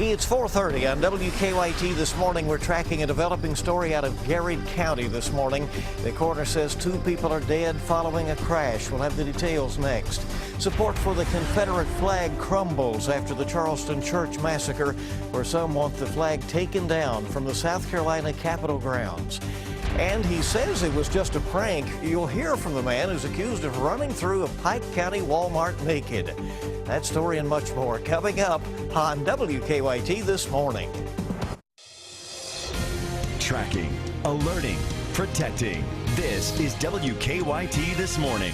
It's 4:30 on WKYT this morning. We're tracking a developing story out of Garrett County this morning. The coroner says 2 people are dead following a crash. We'll have the details next. Support for the Confederate flag crumbles after the Charleston church massacre, where some want the flag taken down from the South Carolina Capitol grounds. And he says it was just a prank. You'll hear from the man who's accused of running through a Pike County Walmart naked. That story and much more coming up on WKYT this morning. Tracking, alerting, protecting. This is WKYT This Morning.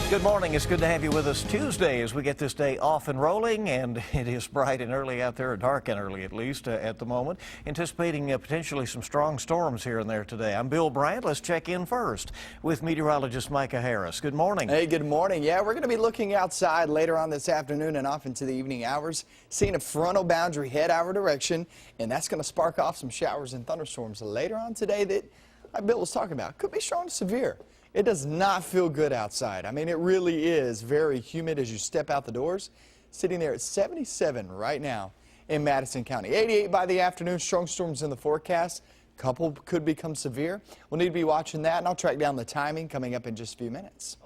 Good morning. It's good to have you with us Tuesday as we get this day off and rolling, and it is bright and early out there, or dark and early at least at the moment. Anticipating potentially some strong storms here and there today. I'm Bill Bryant. Let's check in first with meteorologist Micah Harris. Good morning. Hey, good morning. Yeah, we're going to be looking outside later on this afternoon and off into the evening hours, seeing a frontal boundary head our direction, and that's going to spark off some showers and thunderstorms later on today that, like Bill was talking about, could be strong to severe. It does not feel good outside. I mean, it really is very humid as you step out the doors. Sitting there at 77 right now in Madison County. 88 by the afternoon, strong storms in the forecast. Couple could become severe. We'll need to be watching that, and I'll track down the timing coming up in just a few minutes.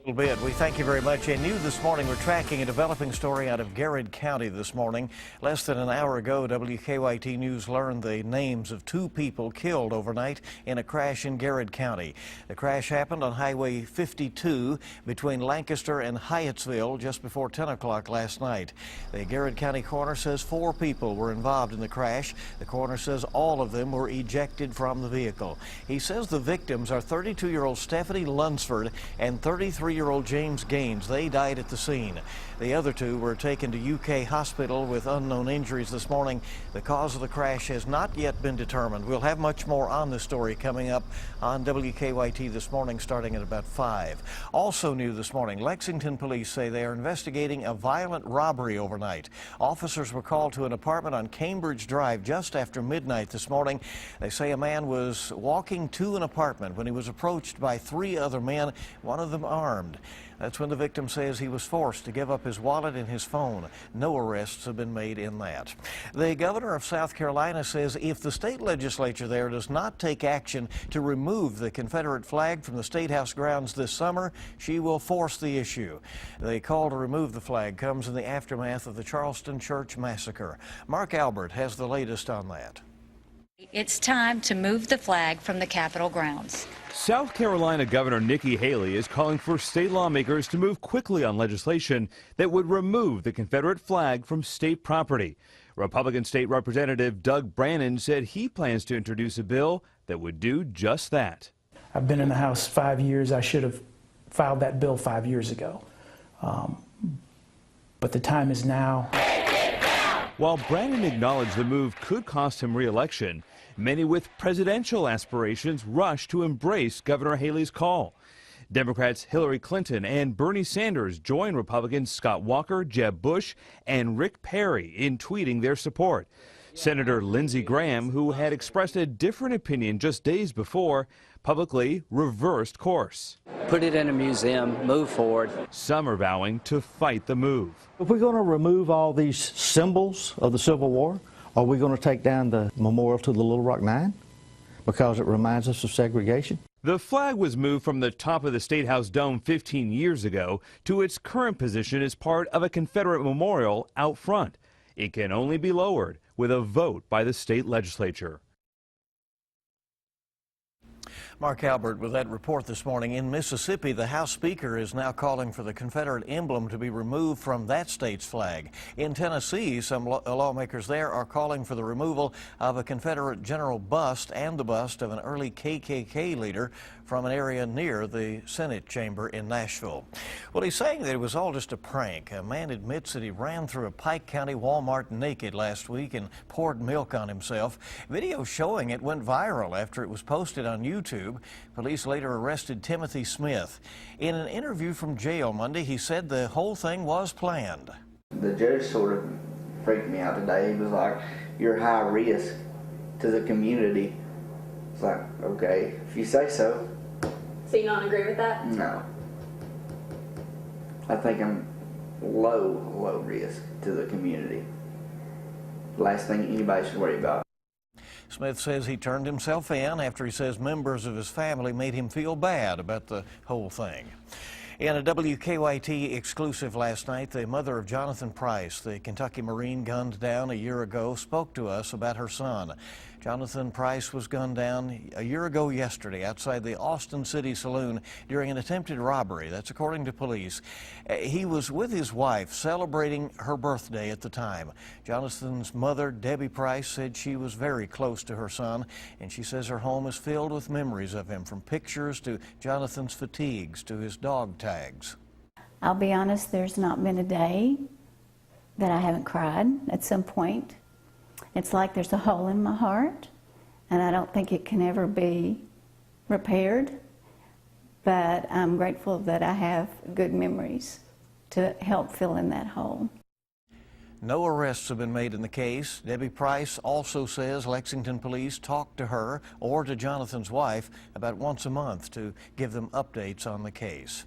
A little bit. We thank you very much. And new this morning, we're tracking a developing story out of Garrett County this morning. Less than an hour ago, WKYT News learned the names of 2 people killed overnight in a crash in Garrett County. The crash happened on Highway 52 between Lancaster and Hyattsville just before 10 o'clock last night. The Garrett County coroner says 4 people were involved in the crash. The coroner says all of them were ejected from the vehicle. He says the victims are 32-year-old Stephanie Lunsford and 33-year-old James Gaines. They died at the scene. The other 2 were taken to UK hospital with unknown injuries this morning. The cause of the crash has not yet been determined. We'll have much more on this story coming up on WKYT this morning starting at about 5. Also new this morning, Lexington police say they are investigating a violent robbery overnight. Officers were called to an apartment on Cambridge Drive just after midnight this morning. They say a man was walking to an apartment when he was approached by 3 other men, one of them armed. That's when the victim says he was forced to give up his wallet and his phone. No arrests have been made in that. The governor of South Carolina says if the state legislature there does not take action to remove the Confederate flag from the State House grounds this summer, she will force the issue. The call to remove the flag comes in the aftermath of the Charleston church massacre. Mark Albert has the latest on that. It's time to move the flag from the Capitol grounds. South Carolina Governor Nikki Haley is calling for state lawmakers to move quickly on legislation that would remove the Confederate flag from state property. Republican State Representative Doug Brannon said he plans to introduce a bill that would do just that. I've been in the House 5 years. I should have filed that bill 5 years ago. But the time is now. While Brannon acknowledged the move could cost him re-election, many with presidential aspirations rushed to embrace Governor Haley's call. Democrats Hillary Clinton and Bernie Sanders joined Republicans Scott Walker, Jeb Bush, and Rick Perry in tweeting their support. Senator Lindsey Graham, who had expressed a different opinion just days before, publicly reversed course. Put it in a museum, move forward. Some are vowing to fight the move. If we're going to remove all these symbols of the Civil War, are we going to take down the memorial to the Little Rock Nine because it reminds us of segregation? The flag was moved from the top of the State House dome 15 years ago to its current position as part of a Confederate memorial out front. It can only be lowered with a vote by the state legislature. Mark Albert with that report this morning. In Mississippi, the House Speaker is now calling for the Confederate emblem to be removed from that state's flag. In Tennessee, some lawmakers there are calling for the removal of a Confederate general bust and the bust of an early KKK leader from an area near the Senate chamber in Nashville. Well, he's saying that it was all just a prank. A man admits that he ran through a Pike County Walmart naked last week and poured milk on himself. Video showing it went viral after it was posted on YouTube. Police later arrested Timothy Smith. In an interview from jail Monday, he said the whole thing was planned. The judge sort of freaked me out today. He was like, "You're high risk to the community." It's like, okay, if you say so. So you don't agree with that? No. I think I'm low risk to the community. Last thing anybody should worry about. Smith says he turned himself in after he says members of his family made him feel bad about the whole thing. In a WKYT exclusive last night, the mother of Jonathan Price, the Kentucky Marine gunned down a year ago, spoke to us about her son. Jonathan Price was gunned down a year ago yesterday outside the Austin City Saloon during an attempted robbery. That's according to police. He was with his wife celebrating her birthday at the time. Jonathan's mother, Debbie Price, said she was very close to her son, and she says her home is filled with memories of him, from pictures to Jonathan's fatigues to his dog tags. I'll be honest, there's not been a day that I haven't cried at some point. It's like there's a hole in my heart, and I don't think it can ever be repaired, but I'm grateful that I have good memories to help fill in that hole. No arrests have been made in the case. Debbie Price also says Lexington police talk to her or to Jonathan's wife about once a month to give them updates on the case.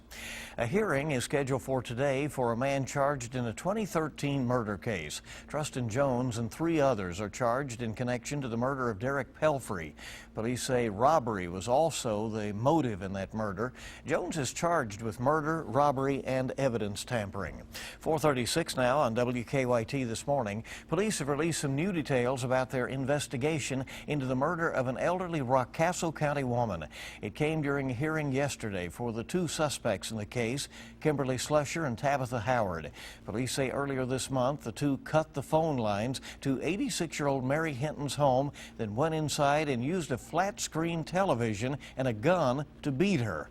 A hearing is scheduled for today for a man charged in a 2013 murder case. Trustin Jones and 3 others are charged in connection to the murder of Derek Pelfrey. Police say robbery was also the motive in that murder. Jones is charged with murder, robbery, and evidence tampering. 4:36 now on WKYT this morning. Police have released some new details about their investigation into the murder of an elderly Rockcastle County woman. It came during a hearing yesterday for the 2 suspects in the case, Kimberly Slusher and Tabitha Howard. Police say earlier this month the 2 cut the phone lines to 86-year-old Mary Hinton's home, then went inside and used a flat-screen television and a gun to beat her.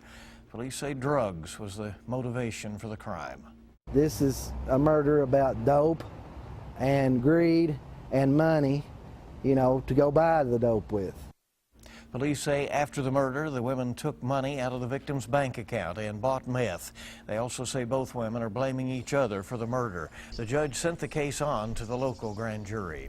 Police say drugs was the motivation for the crime. This is a murder about dope and greed and money, you know, to go buy the dope with. Police say after the murder, the women took money out of the victim's bank account and bought meth. They also say both women are blaming each other for the murder. The judge sent the case on to the local grand jury.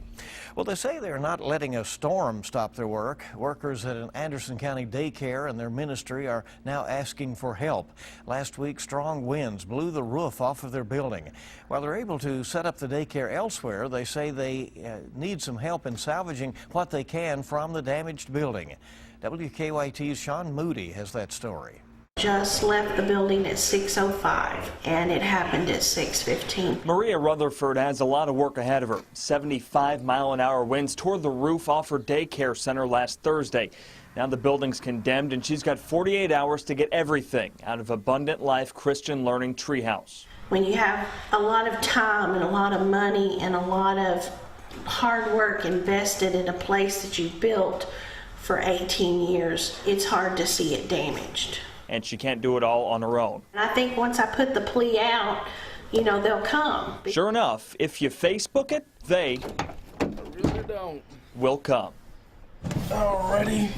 Well, they say they're not letting a storm stop their work. Workers at an Anderson County daycare and their ministry are now asking for help. Last week, strong winds blew the roof off of their building. While they're able to set up the daycare elsewhere, they say they need some help in salvaging what they can from the damaged building. WKYT's Sean Moody has that story. Just left the building at 6:05 and it happened at 6:15. Maria Rutherford has a lot of work ahead of her. 75-mile-an-hour winds tore the roof off her daycare center last Thursday. Now the building's condemned and she's got 48 hours to get everything out of Abundant Life Christian Learning Treehouse. When you have a lot of time and a lot of money and a lot of hard work invested in a place that you built for 18 years, it's hard to see it damaged. And she can't do it all on her own. And I think once I put the plea out, you know, they'll come. Sure enough, if you Facebook it, they will come. Alrighty.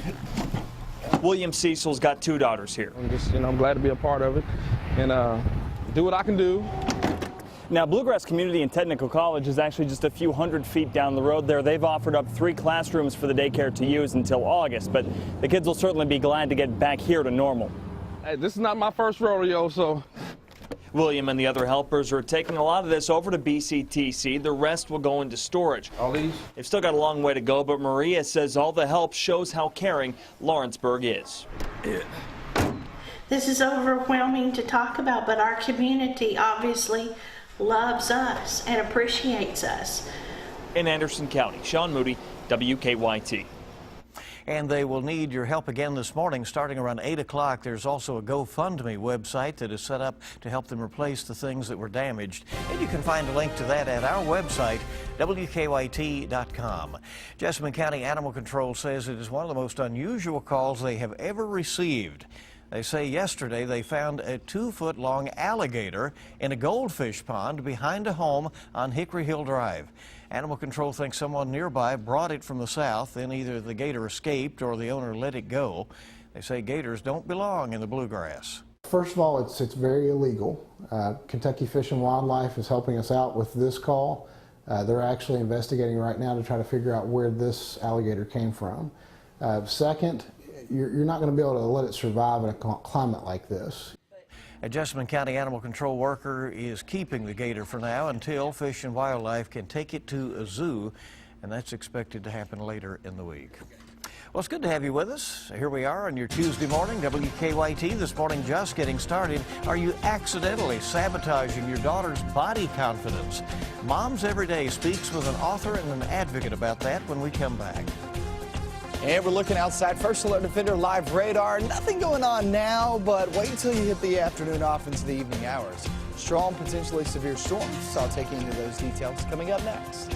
William Cecil's got 2 daughters here. I'm glad to be a part of it and do what I can do. Now, Bluegrass Community and Technical College is actually just a few hundred feet down the road there. They've offered up 3 classrooms for the daycare to use until August, but the kids will certainly be glad to get back here to normal. Hey, this is not my first rodeo, so. William and the other helpers are taking a lot of this over to BCTC. The rest will go into storage. All these? They've still got a long way to go, but Maria says all the help shows how caring Lawrenceburg is. Yeah. This is overwhelming to talk about, but our community obviously loves us and appreciates us. In Anderson County, Sean Moody, WKYT. And they will need your help again this morning starting around 8 o'clock. There's also a GoFundMe website that is set up to help them replace the things that were damaged. And you can find a link to that at our website, WKYT.com. Jessamine County Animal Control says it is one of the most unusual calls they have ever received. They say yesterday they found a 2-foot-long alligator in a goldfish pond behind a home on Hickory Hill Drive. Animal Control thinks someone nearby brought it from the south, then either the gator escaped or the owner let it go. They say gators don't belong in the bluegrass. First of all, it's very illegal. Kentucky Fish and Wildlife is helping us out with this call. They're actually investigating right now to try to figure out where this alligator came from. Second, you're not going to be able to let it survive in a climate like this. A Jessamine County animal control worker is keeping the gator for now until Fish and Wildlife can take it to a zoo, and that's expected to happen later in the week. Well, it's good to have you with us. Here we are on your Tuesday morning, WKYT. This morning, just getting started. Are you accidentally sabotaging your daughter's body confidence? Moms Every Day speaks with an author and an advocate about that when we come back. And we're looking outside First Alert Defender live radar. Nothing going on now, but wait until you hit the afternoon off into the evening hours. Strong, potentially severe storms. So I'll take you into those details coming up next.